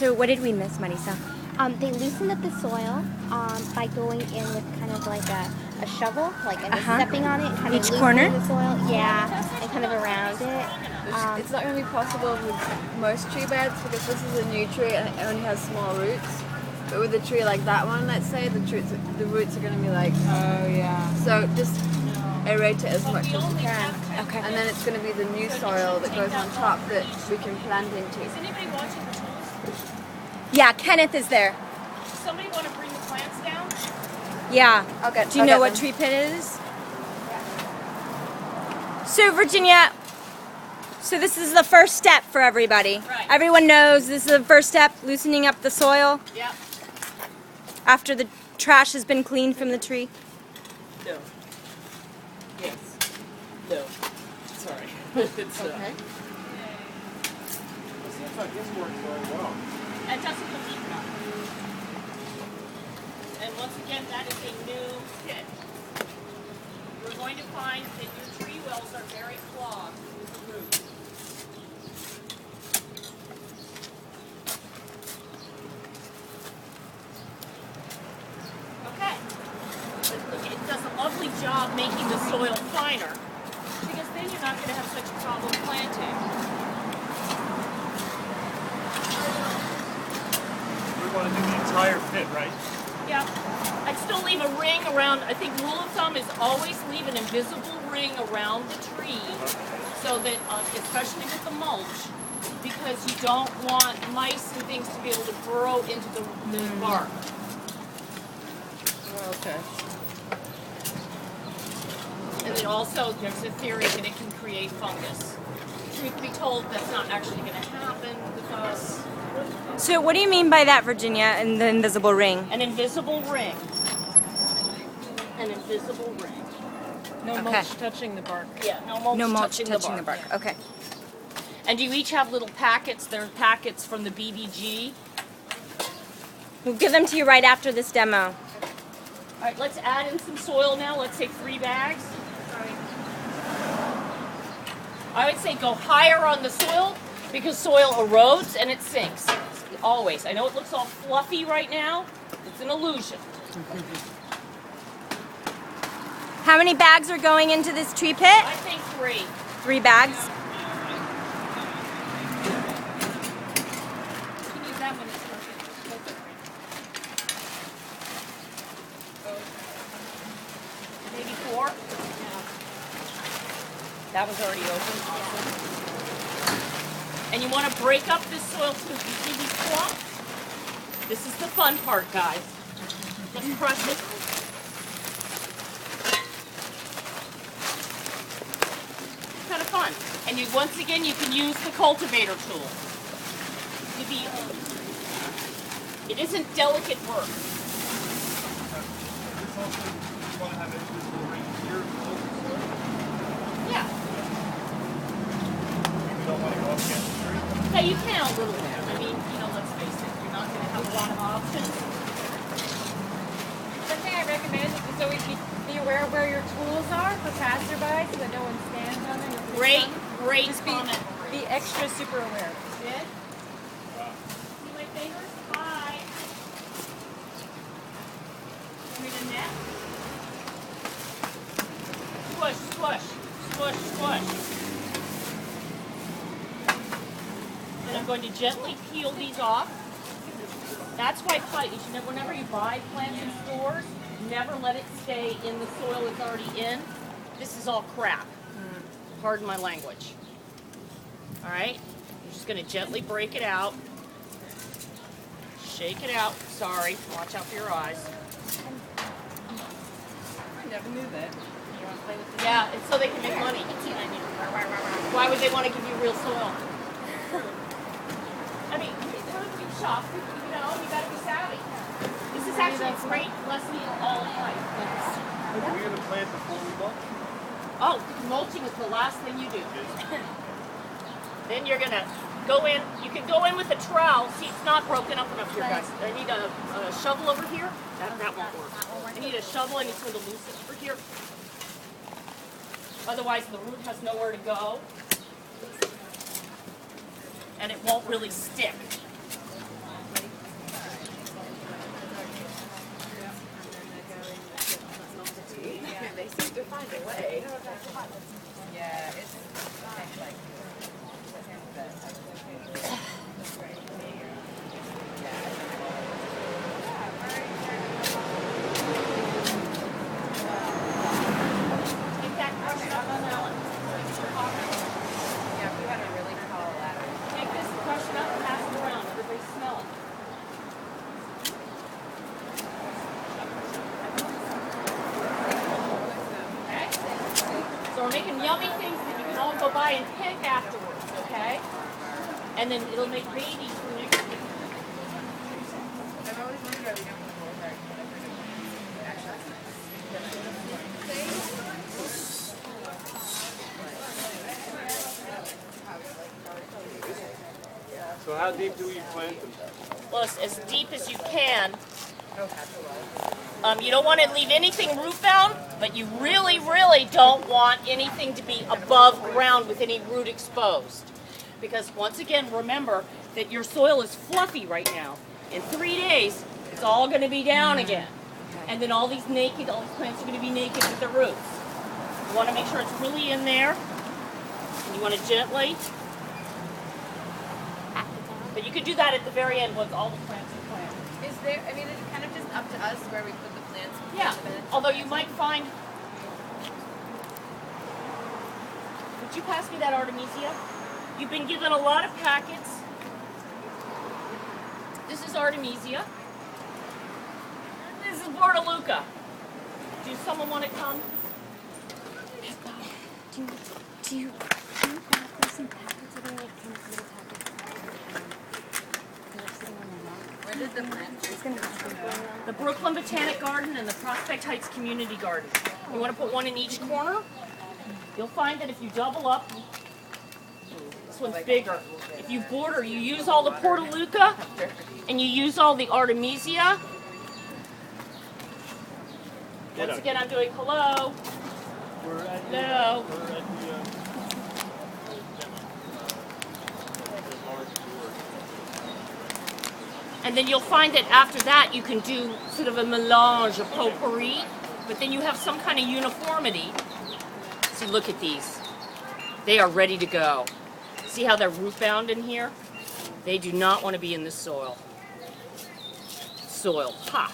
So what did we miss, Marisa? They loosened up the soil by going in with kind of like a shovel, like and just stepping on it, kind Each of loosening corner? the soil. Yeah, and kind of around it. It's not going to be possible with most tree beds because this is a new tree and it only has small roots. But with a tree like that one, let's say, the roots are going to be like... Oh, yeah. So just aerate it as much as you can. Okay. And then it's going to be the new soil that goes on top that we can plant into. Yeah, Kenneth is there. Does somebody want to bring the plants down? Yeah. Do you know what them. tree pit is? So Virginia, so this is the first step for everybody. Right. Everyone knows this is the first step, loosening up the soil Yep. after the trash has been cleaned from the tree. No. Yes. No. Sorry. It's Okay. Seems like this works very well. That doesn't compete enough. And once again, that is a new pit. You're going to find that your tree wells are very clogged with the roots. Okay. But it does a lovely job making the soil finer, because then you're not going to have such a problem planting. We want to do the entire pit, right? Yeah. I'd still leave a ring around. I think rule of thumb is always leave an invisible ring around the tree so that, especially with the mulch, because you don't want mice and things to be able to burrow into the bark. okay. And then also there's a theory that it can create fungus. Truth be told, that's not actually going to happen with us. So what do you mean by that, Virginia, and the invisible ring? An invisible ring. An invisible ring. No Okay. mulch touching the bark. Yeah, no mulch, No mulch touching the bark. Yeah. Okay. And you each have little packets. They're packets from the BBG. We'll give them to you right after this demo. All right, let's add in some soil now. Let's take 3 bags. I would say go higher on the soil because soil erodes and it sinks. Always. I know it looks all fluffy right now. It's an illusion. How many bags are going into this tree pit? I think 3. 3 bags. You can use that one as perfect. Maybe 4? That was already open. Awesome. And you want to break up this soil too. You see these clumps? This is the fun part, guys. Just crush it. It's kind of fun. And you, once again, you can use the cultivator tool. It isn't delicate work. This also, you want to have it invisible ring here below the soil. Yeah. We don't want to go up against the tree. Yeah, you can a little bit. I mean, let's face it, you're not going to have a lot of options. Something I recommend is always be aware of where your tools are for passerby so that no one stands on them. Great Just comment. be extra super aware. Did? See my fingers? Hi. Give me the net. Squish, squish, squish, squish. Then I'm going to gently peel these off. That's why you should never, whenever you buy plants in stores, never let it stay in the soil it's already in. This is all crap. Pardon my language. All right? You're just going to gently break it out. Shake it out. Sorry. Watch out for your eyes. I never knew that. Yeah, it's so they can make money. Why would they want to give you real soil? I mean, it's a big shop. You got to be savvy. This is actually a great lesson in all of life. Are we going to plant the fully mulch? Oh, mulching is the last thing you do. Then you're going to go in. You can go in with a trowel. See, it's not broken up enough here, guys. I need a shovel over here. That won't work. I need a shovel. I need someone to loose it over here. Otherwise, the root has nowhere to go. And it won't really stick. find a way. Yeah, it's like Take that crush up on Ellen. yeah, if we had a really tall ladder. Take this, crush it up, and pass it around. Everybody smell it. Okay? So we're making yummy things that you can all go buy and pick afterwards, okay? And then it'll make babies for next week. I've always wondered why we don't have a bullfrog. So how deep do we plant them? Well, as deep as you can. You don't want to leave anything root bound, but you really, really don't want anything to be above ground with any root exposed. Because once again, remember that your soil is fluffy right now. In 3 days, it's all going to be down again. And then all these plants are going to be naked with the roots. You want to make sure it's really in there. And you want to gently. But you could do that at the very end once all the plants are planted. Is there, I mean, is it kind of just up to us where we put the plants? Yeah, although you might find. Would you pass me that Artemisia? You've been given a lot of packets. This is Artemisia. This is Bordeluca. Do someone want to come? Do you have some packets that are like kind of little packets? They're sitting on my lap. Where did the plants? It's gonna have some going on. The Brooklyn Botanic Garden and the Prospect Heights Community Garden. You want to put one in each corner? You'll find that if you double up, this one's bigger. If you border, you use all the Portaluca and you use all the Artemisia. Once again, I'm doing hello. Hello. And then you'll find that after that you can do sort of a melange, a potpourri, but then you have some kind of uniformity. See, look at these. They are ready to go. See how they're root bound in here? They do not want to be in the soil. Ha!